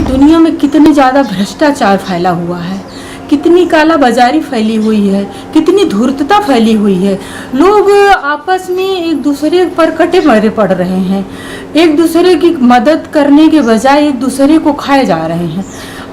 दुनिया में कितने ज़्यादा भ्रष्टाचार फैला हुआ है, कितनी काला बाजारी फैली हुई है, कितनी धूर्तता फैली हुई है। लोग आपस में एक दूसरे पर कटे मरे पड़ रहे हैं, एक दूसरे की मदद करने के बजाय एक दूसरे को खाए जा रहे हैं।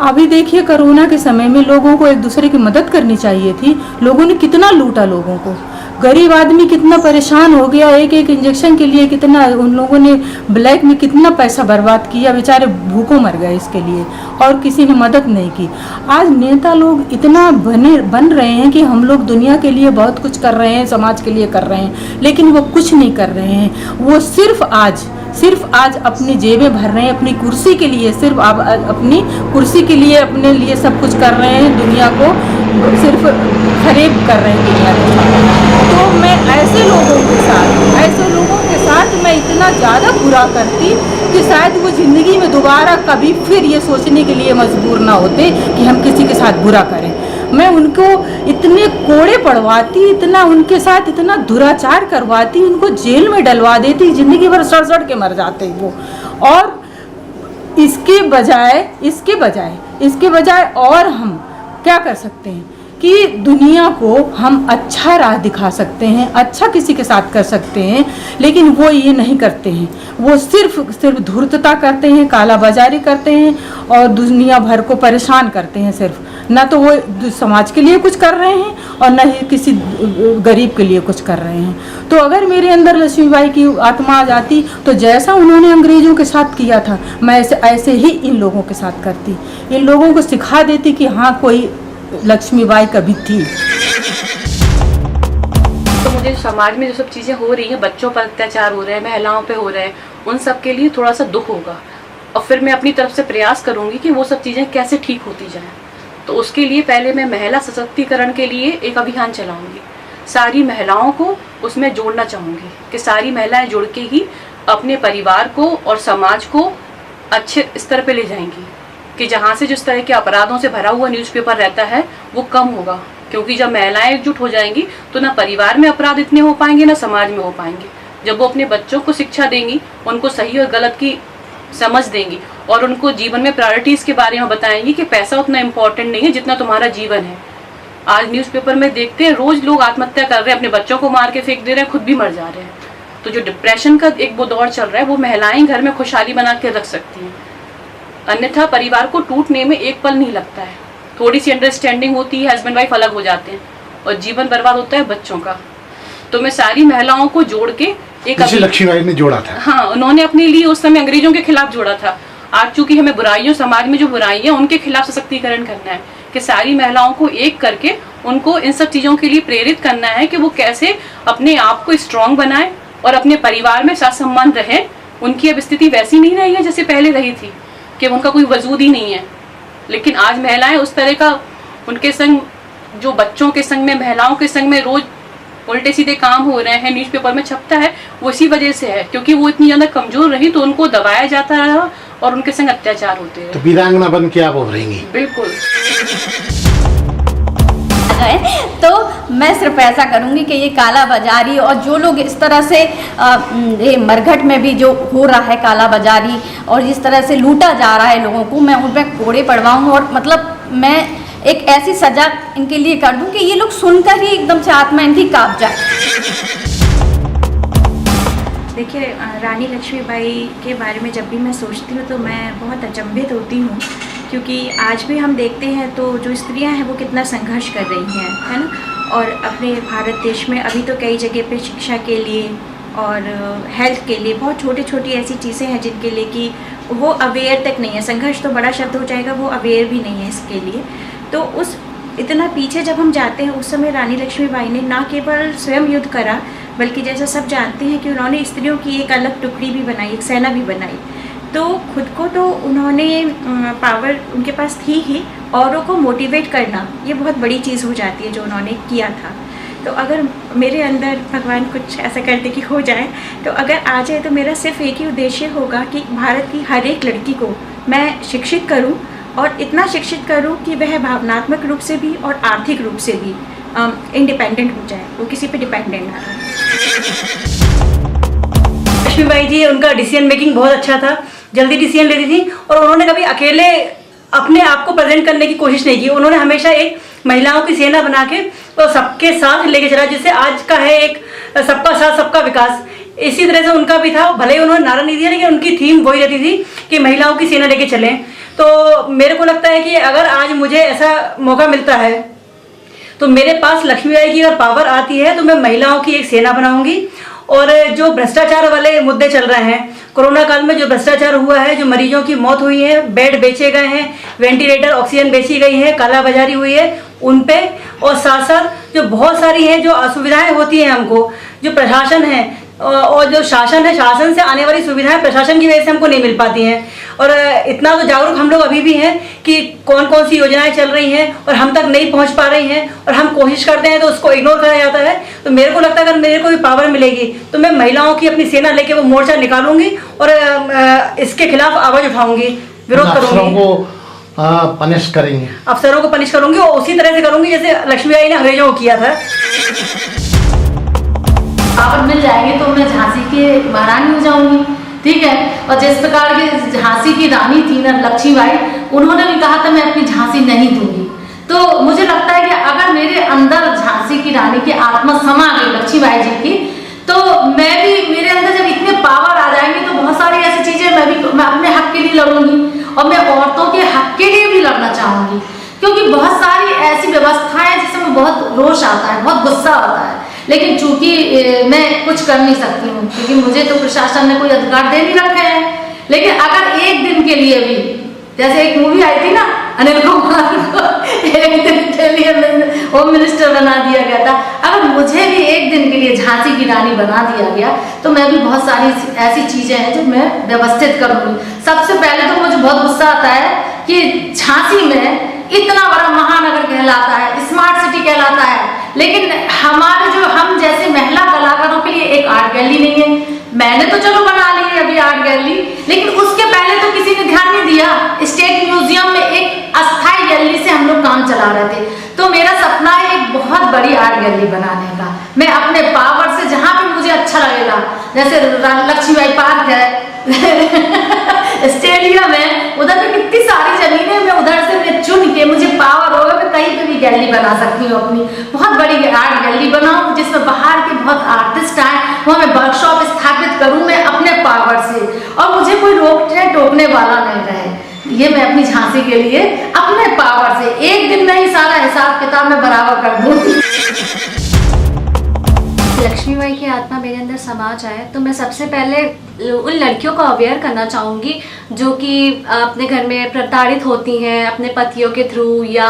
अभी देखिए कोरोना के समय में लोगों को एक दूसरे की मदद करनी चाहिए थी, लोगों ने कितना लूटा लोगों को। गरीब आदमी कितना परेशान हो गया, एक एक इंजेक्शन के लिए कितना उन लोगों ने ब्लैक में कितना पैसा बर्बाद किया, बेचारे भूखों मर गए इसके लिए, और किसी ने मदद नहीं की। आज नेता लोग इतना बन रहे हैं कि हम लोग दुनिया के लिए बहुत कुछ कर रहे हैं, समाज के लिए कर रहे हैं, लेकिन वो कुछ नहीं कर रहे हैं। वो सिर्फ आज अपनी जेबें भर रहे हैं, अपनी कुर्सी के लिए, सिर्फ अपनी कुर्सी के लिए अपने लिए सब कुछ कर रहे हैं, दुनिया को सिर्फ फरेब कर रहे हैं दुनिया के साथ। तो मैं ऐसे लोगों के साथ मैं इतना ज़्यादा बुरा करती कि शायद वो ज़िंदगी में दोबारा कभी फिर ये सोचने के लिए मजबूर ना होते कि हम किसी के साथ बुरा करें। मैं उनको इतने कोड़े पड़वाती, इतना उनके साथ इतना दुराचार करवाती, उनको जेल में डलवा देती, ज़िंदगी भर सड़ के मर जाते वो। और इसके बजाय और हम क्या कर सकते हैं कि दुनिया को हम अच्छा राह दिखा सकते हैं, अच्छा किसी के साथ कर सकते हैं, लेकिन वो ये नहीं करते हैं। वो सिर्फ धूर्तता करते हैं, काला बाजारी करते हैं और दुनिया भर को परेशान करते हैं। सिर्फ ना तो वो समाज के लिए कुछ कर रहे हैं और ना ही किसी गरीब के लिए कुछ कर रहे हैं। तो अगर मेरे अंदर लक्ष्मीबाई की आत्मा आ जाती तो जैसा उन्होंने अंग्रेजों के साथ किया था, मैं ऐसे ही इन लोगों के साथ करती, इन लोगों को सिखा देती कि हाँ कोई लक्ष्मीबाई कभी थी। तो मुझे समाज में जो सब चीज़ें हो रही हैं, बच्चों पर अत्याचार हो रहे हैं, महिलाओं पे हो रहे हैं, उन सब के लिए थोड़ा सा दुख होगा और फिर मैं अपनी तरफ से प्रयास करूंगी कि वो सब चीज़ें कैसे ठीक होती जाएं। तो उसके लिए पहले मैं महिला सशक्तिकरण के लिए एक अभियान चलाऊंगी, सारी महिलाओं को उसमें जोड़ना चाहूँगी कि सारी महिलाएं जुड़ के ही अपने परिवार को और समाज को अच्छे स्तर पे ले जाएंगी कि जहाँ से जिस तरह के अपराधों से भरा हुआ न्यूज़पेपर रहता है वो कम होगा। क्योंकि जब महिलाएं एकजुट हो जाएंगी तो ना परिवार में अपराध इतने हो पाएंगे, ना समाज में हो पाएंगे। जब वो अपने बच्चों को शिक्षा देंगी, उनको सही और गलत की समझ देंगी और उनको जीवन में प्रायोरिटीज के बारे में बताएंगी कि पैसा उतना इम्पोर्टेंट नहीं है जितना तुम्हारा जीवन है। आज न्यूज़पेपर में देखते हैं रोज लोग आत्महत्या कर रहे हैं, अपने बच्चों को मार के फेंक दे रहे हैं, खुद भी मर जा रहे हैं। तो जो डिप्रेशन का एक वो दौर चल रहा है, वो महिलाएं घर में खुशहाली बना के रख सकती हैं। अन्यथा परिवार को टूटने में एक पल नहीं लगता है, थोड़ी सी अंडरस्टैंडिंग होती है, हस्बैंड वाइफ अलग हो जाते हैं और जीवन बर्बाद होता है बच्चों का। तो मैं सारी महिलाओं को जोड़ के एक लक्ष्मीबाई ने जोड़ा था। हाँ, उन्होंने अपने लिए उस समय अंग्रेजों के खिलाफ जोड़ा था। आज चूंकि हमें बुराइयों, समाज में जो बुराइयां, उनके खिलाफ सशक्तिकरण करना है कि सारी महिलाओं को एक करके उनको इन सब चीजों के लिए प्रेरित करना है कि वो कैसे अपने आप को स्ट्रांग बनाए और अपने परिवार में साथ सम्मान रहे। उनकी अब स्थिति वैसी नहीं रही है जैसे पहले रही थी कि उनका कोई वजूद ही नहीं है। लेकिन आज महिलाएं उस तरह का, उनके संग जो बच्चों के संग में, महिलाओं के संग में रोज उल्टे सीधे काम हो रहे हैं, न्यूज़पेपर में छपता है, वो इसी वजह से है क्योंकि वो इतनी ज्यादा कमजोर रही तो उनको दबाया जाता रहा और उनके संग अत्याचार होते रहे। तो वीरांगना बन के आप उभरेंगी। बिल्कुल। तो मैं सिर्फ ऐसा करूंगी कि ये काला बाजारी और जो लोग इस तरह से ये मरघट में भी जो हो रहा है काला बाजारी और जिस तरह से लूटा जा रहा है लोगों को, मैं उन पर कोड़े पड़वाऊँ और मतलब मैं एक ऐसी सजा इनके लिए कर दूं कि ये लोग सुनकर ही एकदम से आत्मा इनकी कांप जाए। देखिए, रानी लक्ष्मीबाई के बारे में जब भी मैं सोचती हूँ तो मैं बहुत अचंभित होती हूँ क्योंकि आज भी हम देखते हैं तो जो स्त्रियां हैं वो कितना संघर्ष कर रही हैं, है ना। और अपने भारत देश में अभी तो कई जगह पे शिक्षा के लिए और हेल्थ के लिए बहुत छोटी छोटी ऐसी चीज़ें हैं जिनके लिए कि वो अवेयर तक नहीं है। संघर्ष तो बड़ा शब्द हो जाएगा, वो अवेयर भी नहीं है इसके लिए। तो उस इतना पीछे जब हम जाते हैं, उस समय रानी लक्ष्मीबाई ने ना केवल स्वयं युद्ध करा बल्कि जैसा सब जानते हैं कि उन्होंने स्त्रियों की एक अलग टुकड़ी भी बनाई, एक सेना भी बनाई। तो खुद को तो उन्होंने पावर उनके पास थी ही, औरों को मोटिवेट करना ये बहुत बड़ी चीज़ हो जाती है जो उन्होंने किया था। तो अगर मेरे अंदर भगवान कुछ ऐसा करते कि हो जाए, तो अगर आ जाए तो मेरा सिर्फ एक ही उद्देश्य होगा कि भारत की हर एक लड़की को मैं शिक्षित करूं और इतना शिक्षित करूं कि वह भावनात्मक रूप से भी और आर्थिक रूप से भी इंडिपेंडेंट हो जाए, वो किसी पे डिपेंडेंट ना रहे। लक्ष्मीबाई जी, उनका डिसीजन मेकिंग बहुत अच्छा था। जल्दी डिसीजन लेती थी और उन्होंने कभी अकेले अपने आप को प्रेजेंट करने की कोशिश नहीं की। उन्होंने हमेशा एक महिलाओं की सेना बना के और सबके साथ लेके चला, जिससे आज का है एक सबका साथ सबका विकास। इसी तरह से उनका भी था, भले ही उन्होंने नारा नहीं दिया लेकिन उनकी थीम वही रहती थी कि महिलाओं की सेना लेके चलें। तो मेरे को लगता है कि अगर आज मुझे ऐसा मौका मिलता है तो मेरे पास लक्ष्मीबाई की अगर पावर आती है तो मैं महिलाओं की एक सेना बनाऊंगी। और जो भ्रष्टाचार वाले मुद्दे चल रहे हैं, कोरोना काल में जो भ्रष्टाचार हुआ है, जो मरीजों की मौत हुई है, बेड बेचे गए हैं, वेंटिलेटर ऑक्सीजन बेची गई है, कालाबाजारी हुई है उन पे, और साथ साथ जो बहुत सारी हैं जो असुविधाएं होती हैं हमको, जो प्रशासन है और जो शासन है, शासन से आने वाली सुविधाएं प्रशासन की वजह से हमको नहीं मिल पाती हैं। और इतना तो जागरूक हम लोग अभी भी हैं कि कौन कौन सी योजनाएं चल रही हैं और हम तक नहीं पहुंच पा रही हैं और हम कोशिश करते हैं तो उसको इग्नोर करा जाता है। तो मेरे को लगता है अगर मेरे को भी पावर मिलेगी तो मैं महिलाओं की अपनी सेना लेके वो मोर्चा निकालूंगी और इसके खिलाफ आवाज उठाऊंगी, विरोध करूंगी, पनिश करेंगे, अफसरों को पनिश करूंगी और उसी तरह से करूंगी जैसे लक्ष्मीबाई ने अंग्रेजों को किया था। पावर मिल जाएंगे तो मैं झांसी की महारानी हो जाऊंगी, ठीक है। और जिस प्रकार की झांसी की रानी थी ना लक्ष्मीबाई, उन्होंने भी कहा था मैं अपनी झांसी नहीं दूंगी। तो मुझे लगता है कि अगर मेरे अंदर झांसी की रानी की आत्मा समा गई लक्ष्मीबाई जी की, तो मैं भी, मेरे अंदर जब इतने पावर आ जाएंगे तो बहुत सारी ऐसी चीजें मैं अपने हक के लिए लड़ूंगी और मैं औरतों के हक के लिए भी लड़ना चाहूंगी। क्योंकि बहुत सारी ऐसी व्यवस्थाएं हैं जिसमें बहुत रोष आता है, बहुत गुस्सा आता है, लेकिन चूंकि मैं कुछ कर नहीं सकती हूँ क्योंकि मुझे तो प्रशासन ने कोई अधिकार दे नहीं रखे हैं। लेकिन अगर एक दिन के लिए भी, जैसे एक मूवी आई थी ना अनिल कुमार को एक दिन के लिए होम मिनिस्टर बना दिया गया था, अगर मुझे भी एक दिन के लिए झांसी की रानी बना दिया गया तो मैं भी बहुत सारी ऐसी चीजें हैं जो मैं व्यवस्थित करूंगी। सबसे पहले तो मुझे बहुत गुस्सा आता है कि झांसी में इतना बड़ा महानगर कहलाता है, स्मार्ट सिटी कहलाता है, लेकिन हमारे जो हम जैसे महिला कलाकारों के लिए एक आर्ट गैलरी नहीं है। मैंने तो चलो बना ली है अभी आर्ट गैलरी, लेकिन उसके पहले तो किसी ने ध्यान नहीं दिया। स्टेट म्यूजियम में एक अस्थायी गैलरी से हम लोग काम चला रहे थे। तो मेरा सपना है एक बहुत बड़ी आर्ट गैलरी बनाने का। मैं अपने पावर से जहाँ पे मुझे अच्छा लगेगा, जैसे लक्ष्मीबाई पार्क है स्टेडियम है, उधर पे कितनी सारी जमीनें, मैं उधर से मैं चुन के, मुझे पावर होगा मैं कहीं पे भी गैलरी बना सकती हूँ, अपनी बहुत बड़ी आर्ट गैलरी बनाऊँ जिसमें बाहर के बहुत आर्टिस्ट आए, वहाँ मैं वर्कशॉप स्थापित करूँ मैं अपने पावर से, और मुझे कोई रोकने टोकने वाला नहीं रहे। ये मैं अपनी झांसी के लिए अपने पावर से एक दिन में ही सारा हिसाब किताब में बराबर कर दूँ। लक्ष्मीबाई की आत्मा मेरे अंदर समा जाए तो मैं सबसे पहले उन लड़कियों को अवेयर करना चाहूँगी जो कि अपने घर में प्रताड़ित होती हैं अपने पतियों के थ्रू या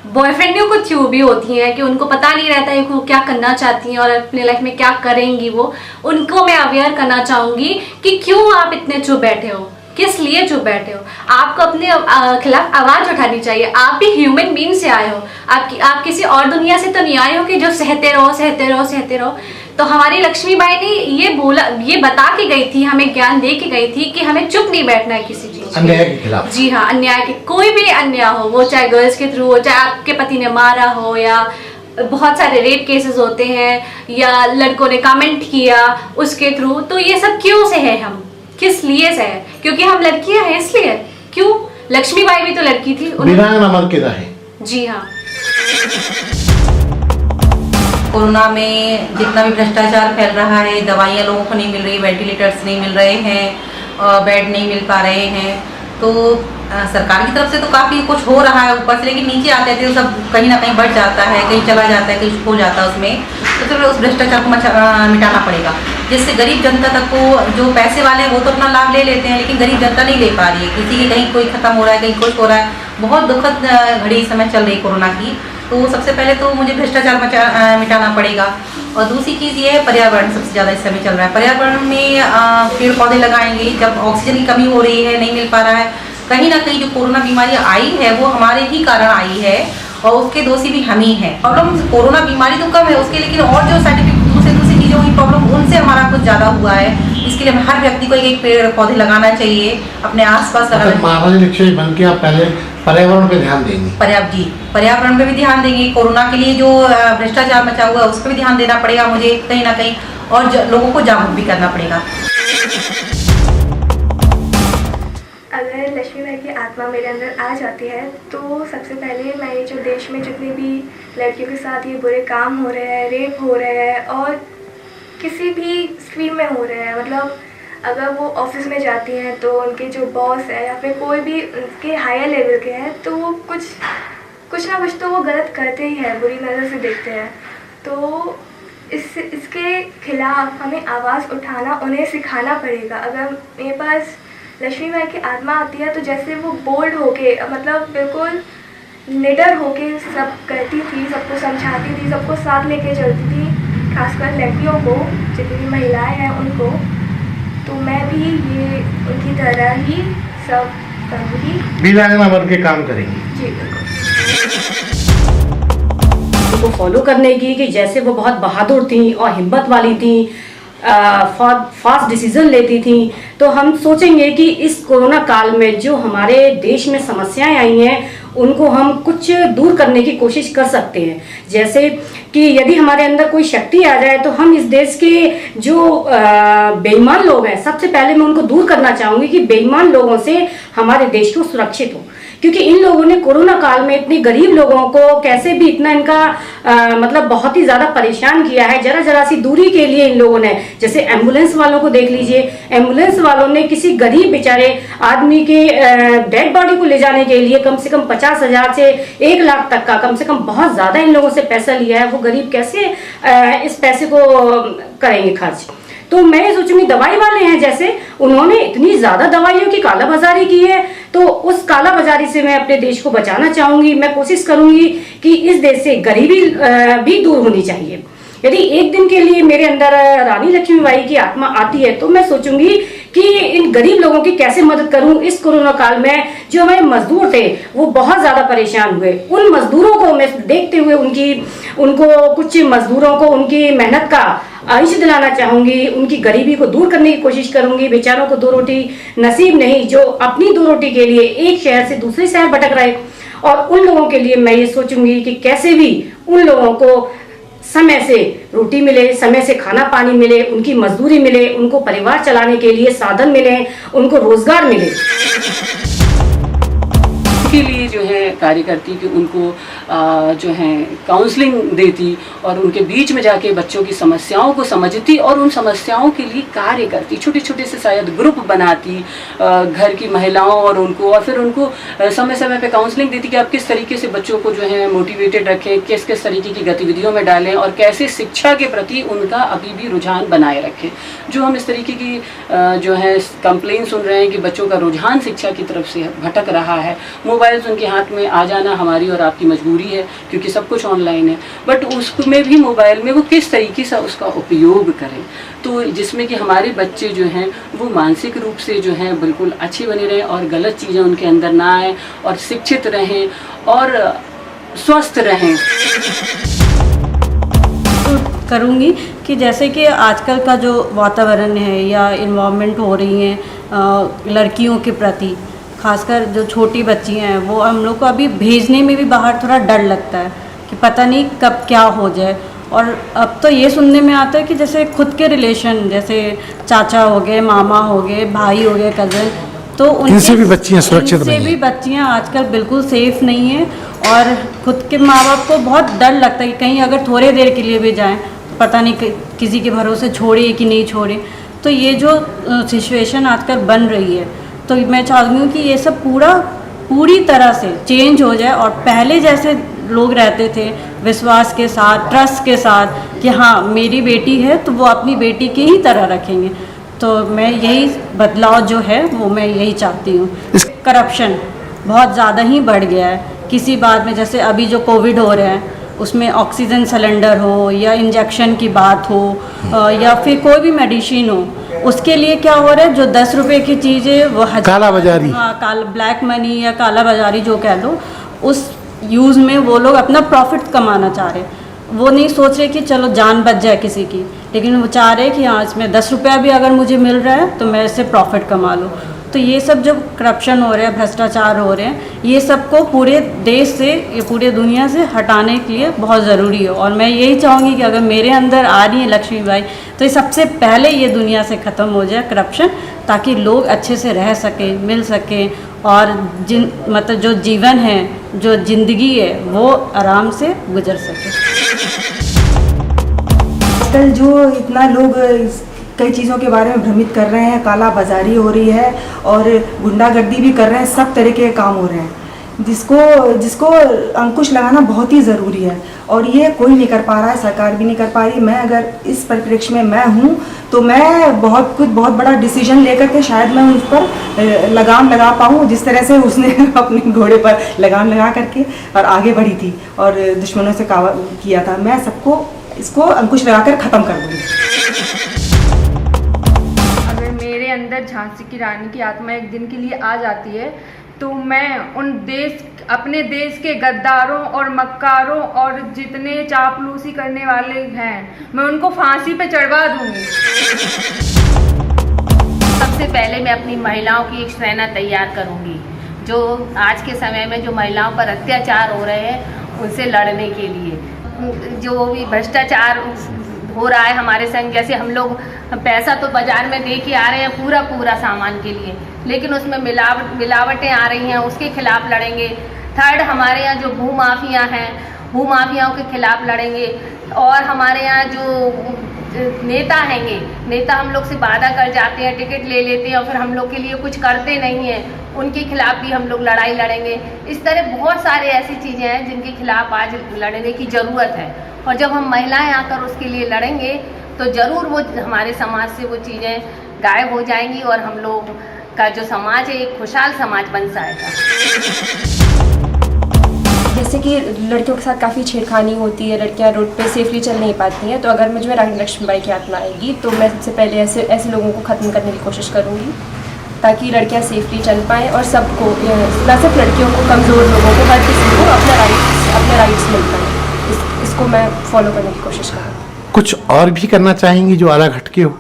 बॉयफ्रेंडों के थ्रू भी होती हैं, कि उनको पता नहीं रहता है कि वो क्या करना चाहती हैं और अपनी लाइफ में क्या करेंगी। वो उनको मैं अवेयर करना चाहूँगी कि क्यों आप इतने चुप बैठे हो, किस लिए चुप बैठे हो। आपको अपने खिलाफ आवाज उठानी चाहिए। आप भी ह्यूमन बीइंग से आए हो, आप किसी और दुनिया से तो नहीं आए हो कि जो सहते रहो सहते रहो सहते रहो। तो हमारी लक्ष्मीबाई ने ये बता के गई थी, हमें ज्ञान दे के गई थी कि हमें चुप नहीं बैठना है किसी चीज अन्याय के खिलाफ। जी हाँ, अन्याय के, कोई भी अन्याय हो, वो चाहे गर्ल्स के थ्रू हो, चाहे आपके पति ने मारा हो, या बहुत सारे रेप केसेस होते हैं, या लड़कों ने कमेंट किया उसके थ्रू। तो ये सब क्यों से है, हम किस लिए से है? क्योंकि हम लड़कियां हैं इसलिए। क्यों? लक्ष्मीबाई भी तो लड़की थी। जी हाँ। कोरोना में जितना भी भ्रष्टाचार फैल रहा है, दवाइयाँ लोगों को नहीं मिल रही, वेंटिलेटर्स नहीं मिल रहे हैं, बेड नहीं मिल पा रहे हैं, तो सरकार की तरफ से तो काफ़ी कुछ हो रहा है ऊपर से, लेकिन नीचे आते थे तो सब कहीं ना कहीं बढ़ जाता है, कहीं चला जाता है, कहीं खो जाता है उसमें। तो फिर उस भ्रष्टाचार को मिटाना पड़ेगा, जिससे गरीब जनता तक को, जो पैसे वाले हैं वो तो अपना लाभ ले लेते हैं, लेकिन गरीब जनता नहीं ले पा रही है। किसी के कहीं कोई खत्म हो रहा है, कहीं कुछ हो रहा है। बहुत दुखद घड़ी समय चल रही कोरोना की। तो सबसे पहले तो मुझे भ्रष्टाचार मिटाना पड़ेगा। और दूसरी चीज़ ये है, पर्यावरण सबसे ज़्यादा इस समय चल रहा है। पर्यावरण में पेड़ पौधे लगाएंगे, जब ऑक्सीजन की कमी हो रही है, नहीं मिल पा रहा है, कहीं ना कहीं जो कोरोना बीमारी आई है वो हमारे ही कारण आई है और उसके दोषी भी हम ही हैं। प्रॉब्लम कोरोना बीमारी तो कम है उसके, लेकिन और जो साइंटिफिक दूसरी चीज़ों की प्रॉब्लम उनसे हमारा कुछ ज़्यादा हुआ है। इसके लिए हर व्यक्ति को एक पेड़ पौधे लगाना चाहिए, अपने आसपास लगाना। महारानी लक्ष्मी बन के आप पहले पर्यावरण पे ध्यान देंगे? पर्यावरण पे भी ध्यान देंगे। कोरोना के लिए जो भ्रष्टाचार मचा हुआ है उस पर भी ध्यान देना पड़ेगा मुझे कहीं ना कहीं, और लोगों को जागरूक भी करना पड़ेगा। आत्मा मेरे अंदर आ जाती है तो सबसे पहले मैं ये जो देश में जितने भी लड़कियों के साथ ये बुरे काम हो रहे हैं, रेप हो रहे हैं और किसी भी स्ट्रीम में हो रहे हैं, मतलब अगर वो ऑफिस में जाती हैं तो उनके जो बॉस है या फिर कोई भी उनके हायर लेवल के हैं तो वो कुछ ना कुछ तो वो गलत करते ही हैं, बुरी नज़र से देखते हैं। तो इसके खिलाफ हमें आवाज़ उठाना, उन्हें सिखाना पड़ेगा। अगर मेरे पास लक्ष्मी बाई की आत्मा आती है तो जैसे वो बोल्ड होके, मतलब बिल्कुल निडर होके सब करती थी, सबको समझाती थी, सबको साथ लेके चलती थी, खासकर लड़कियों को, जितनी महिलाएं हैं उनको। तो मैं भी ये उनकी तरह ही सब करूँगी, वीरांगना बन के काम करेंगी। जी बिल्कुल। को फॉलो करने की, कि जैसे वो बहुत बहादुर थी और हिम्मत वाली थी, फास्ट डिसीजन लेती थी। तो हम सोचेंगे कि इस कोरोना काल में जो हमारे देश में समस्याएं आई हैं उनको हम कुछ दूर करने की कोशिश कर सकते हैं। जैसे कि यदि हमारे अंदर कोई शक्ति आ जाए तो हम इस देश के जो बेईमान लोग हैं, सबसे पहले मैं उनको दूर करना चाहूँगी कि बेईमान लोगों से हमारे देश को सुरक्षित हो। क्योंकि इन लोगों ने कोरोना काल में इतने गरीब लोगों को कैसे भी इतना इनका मतलब बहुत ही ज़्यादा परेशान किया है। जरा सी दूरी के लिए इन लोगों ने, जैसे एम्बुलेंस वालों को देख लीजिए, एम्बुलेंस वालों ने किसी गरीब बेचारे आदमी के डेड बॉडी को ले जाने के लिए कम से कम 50,000 से 1 लाख तक का, कम से कम बहुत ज़्यादा इन लोगों से पैसा लिया है। वो गरीब कैसे इस पैसे को करेंगे खर्च। तो मैं सोचूंगी दवाई वाले हैं, जैसे उन्होंने इतनी ज्यादा दवाइयों की कालाबाजारी की है, तो उस कालाबाजारी से मैं अपने देश को बचाना चाहूंगी। मैं कोशिश करूंगी कि इस देश से गरीबी भी दूर होनी चाहिए। यदि एक दिन के लिए मेरे अंदर रानी लक्ष्मीबाई की आत्मा आती है तो मैं सोचूंगी कि इन गरीब लोगों की कैसे मदद करूं। इस कोरोना काल में जो हमारे मजदूर थे वो बहुत ज्यादा परेशान हुए, उन मजदूरों को मैं देखते हुए उनको कुछ मजदूरों को उनकी मेहनत का अंश दिलाना चाहूंगी, उनकी गरीबी को दूर करने की कोशिश करूंगी। बेचारों को 2 रोटी नसीब नहीं, जो अपनी 2 रोटी के लिए एक शहर से दूसरे शहर भटक रहे, और उन लोगों के लिए मैं ये सोचूंगी कि कैसे भी उन लोगों को समय से रोटी मिले, समय से खाना पानी मिले, उनकी मजदूरी मिले, उनको परिवार चलाने के लिए साधन मिले, उनको रोजगार मिले। के लिए जो है कार्य करती कि उनको जो है काउंसलिंग देती और उनके बीच में जाके बच्चों की समस्याओं को समझती और उन समस्याओं के लिए कार्य करती। छोटे छोटे से शायद ग्रुप बनाती घर की महिलाओं और उनको, और फिर उनको समय समय पे काउंसलिंग देती कि आप किस तरीके से बच्चों को जो है मोटिवेटेड रखें, किस किस तरीके की गतिविधियों में डालें और कैसे शिक्षा के प्रति उनका अभी भी रुझान बनाए रखें। जो हम इस तरीके की जो है कंप्लेन सुन रहे हैं कि बच्चों का रुझान शिक्षा की तरफ से भटक रहा है, मोबाइल्स उनके हाथ में आ जाना हमारी और आपकी मजबूरी है क्योंकि सब कुछ ऑनलाइन है, बट उसमें भी मोबाइल में वो किस तरीके से उसका उपयोग करें, तो जिसमें कि हमारे बच्चे जो हैं वो मानसिक रूप से जो हैं बिल्कुल अच्छे बने रहें और गलत चीज़ें उनके अंदर ना आए और शिक्षित रहें और स्वस्थ रहें। करूँगी कि जैसे कि आजकल का जो वातावरण है या इन्वॉल्वमेंट हो रही हैं लड़कियों के प्रति, खासकर जो छोटी बच्ची हैं, वो हम लोग को अभी भेजने में भी बाहर थोड़ा डर लगता है कि पता नहीं कब क्या हो जाए। और अब तो ये सुनने में आता है कि जैसे खुद के रिलेशन, जैसे चाचा हो गए, मामा हो गए, भाई हो गए, कज़न, तो इनसे भी बच्चियां सुरक्षित नहीं हैं। इनसे भी बच्चियां आजकल बिल्कुल सेफ़ नहीं हैं और खुद के माँ बाप को बहुत डर लगता है कि कहीं अगर थोड़े देर के लिए भी जाएँ पता नहीं किसी के भरोसे छोड़े कि नहीं छोड़े। तो ये जो सिचुएशन आजकल बन रही है, तो मैं चाहती हूँ कि ये सब पूरी तरह से चेंज हो जाए और पहले जैसे लोग रहते थे विश्वास के साथ, ट्रस्ट के साथ कि हाँ मेरी बेटी है तो वो अपनी बेटी की ही तरह रखेंगे। तो मैं यही बदलाव जो है वो मैं यही चाहती हूँ। करप्शन बहुत ज़्यादा ही बढ़ गया है किसी बात में, जैसे अभी जो कोविड हो रहा है उसमें ऑक्सीजन सिलेंडर हो या इंजेक्शन की बात हो या फिर कोई भी मेडिसिन हो, उसके लिए क्या हो रहा है, जो 10 रुपए की चीज़ें वो काला बाजारी, हाँ ब्लैक मनी या काला बाजारी जो कह लो, उस यूज़ में वो लोग अपना प्रॉफिट कमाना चाह रहे। वो नहीं सोच रहे कि चलो जान बच जाए किसी की, लेकिन वो चाह रहे कि हाँ इसमें 10 रुपया भी अगर मुझे मिल रहा है तो मैं इससे प्रॉफिट कमा लूँ। तो ये सब जो करप्शन हो रहा है, भ्रष्टाचार हो रहे हैं, ये सबको पूरे देश से, ये पूरे दुनिया से हटाने के लिए बहुत ज़रूरी है। और मैं यही चाहूँगी कि अगर मेरे अंदर आ रही है लक्ष्मीबाई, तो ये सबसे पहले ये दुनिया से ख़त्म हो जाए करप्शन, ताकि लोग अच्छे से रह सकें, मिल सकें, और मतलब जो जीवन है, जो ज़िंदगी है, वो आराम से गुजर सके। आजकल जो इतना लोग कई चीज़ों के बारे में भ्रमित कर रहे हैं, काला बाजारी हो रही है और गुंडागर्दी भी कर रहे हैं, सब तरह के काम हो रहे हैं, जिसको अंकुश लगाना बहुत ही ज़रूरी है। और ये कोई नहीं कर पा रहा है, सरकार भी नहीं कर पा रही। मैं अगर इस परिप्रेक्ष्य में मैं हूँ तो मैं बहुत बड़ा डिसीजन लेकर के शायद मैं उस पर लगाम लगा पाऊँ, जिस तरह से उसने अपने घोड़े पर लगाम लगा करके और आगे बढ़ी थी और दुश्मनों से किया था। मैं इसको अंकुश लगाकर ख़त्म कर दूँगी। मेरे अंदर झांसी की रानी की आत्मा एक दिन के लिए आ जाती है तो मैं अपने देश के गद्दारों और मक्कारों और जितने चापलूसी करने वाले हैं, मैं उनको फांसी पे चढ़वा दूंगी। सबसे पहले मैं अपनी महिलाओं की एक सेना तैयार करूंगी, जो आज के समय में जो महिलाओं पर अत्याचार हो रहे हैं उनसे लड़ने के लिए। जो भी भ्रष्टाचार हो रहा है हमारे संग, जैसे हम लोग पैसा तो बाजार में दे के आ रहे हैं पूरा सामान के लिए, लेकिन उसमें मिलावटें आ रही हैं, उसके खिलाफ लड़ेंगे। थर्ड, हमारे यहाँ जो भूमाफिया हैं, भूमाफियाओं के खिलाफ लड़ेंगे। और हमारे यहाँ जो नेता हम लोग से वादा कर जाते हैं, टिकट ले लेते हैं और फिर हम लोग के लिए कुछ करते नहीं हैं, उनके खिलाफ भी हम लोग लड़ाई लड़ेंगे। इस तरह बहुत सारे ऐसी चीज़ें हैं जिनके खिलाफ आज लड़ने की ज़रूरत है। और जब हम महिलाएं आकर उसके लिए लड़ेंगे तो ज़रूर वो हमारे समाज से वो चीज़ें गायब हो जाएंगी और हम लोग का जो समाज है एक खुशहाल समाज बन जाएगा। जैसे कि लड़कियों के साथ काफ़ी छेड़खानी होती है, लड़कियां रोड पे सेफली चल नहीं पाती हैं, तो अगर मुझ में रानी लक्ष्मीबाई की आत्मा आएगी तो मैं सबसे पहले ऐसे लोगों को ख़त्म करने की कोशिश करूँगी, ताकि लड़कियां सेफली चल पाएँ और सबको, ना सिर्फ लड़कियों को, कमज़ोर लोगों को, हर किसी को अपने राइट्स मिल पाएँ। इसको मैं फॉलो करने की कोशिश करूँगी। कुछ और भी करना चाहेंगी जो आला हटके हो?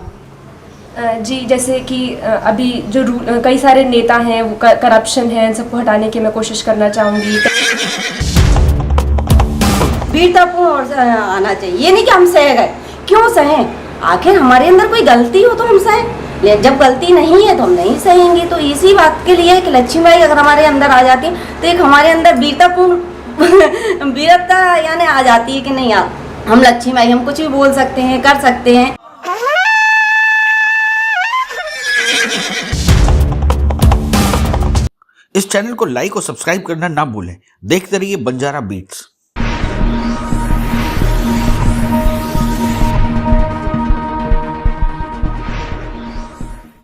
जी, जैसे कि अभी जो कई सारे नेता हैं वो करप्शन है, इन सबको हटाने की मैं कोशिश करना चाहूँगी। वीरतापूर्ण और आना चाहिए, ये नहीं कि हम सह गए। क्यों सहें? आखिर हमारे अंदर कोई गलती हो तो हम सहें, जब गलती नहीं है तो हम नहीं सहेंगे। तो इसी बात के लिए कि लक्ष्मीबाई अगर हमारे अंदर आ जाती तो एक हमारे अंदर वीरतापूर्ण वीरता यानी आ जाती है कि नहीं यार, हम लक्ष्मीबाई, हम कुछ भी बोल सकते हैं, कर सकते हैं। इस चैनल को लाइक और सब्सक्राइब करना ना भूलें। देखते रहिए बंजारा बीट्स।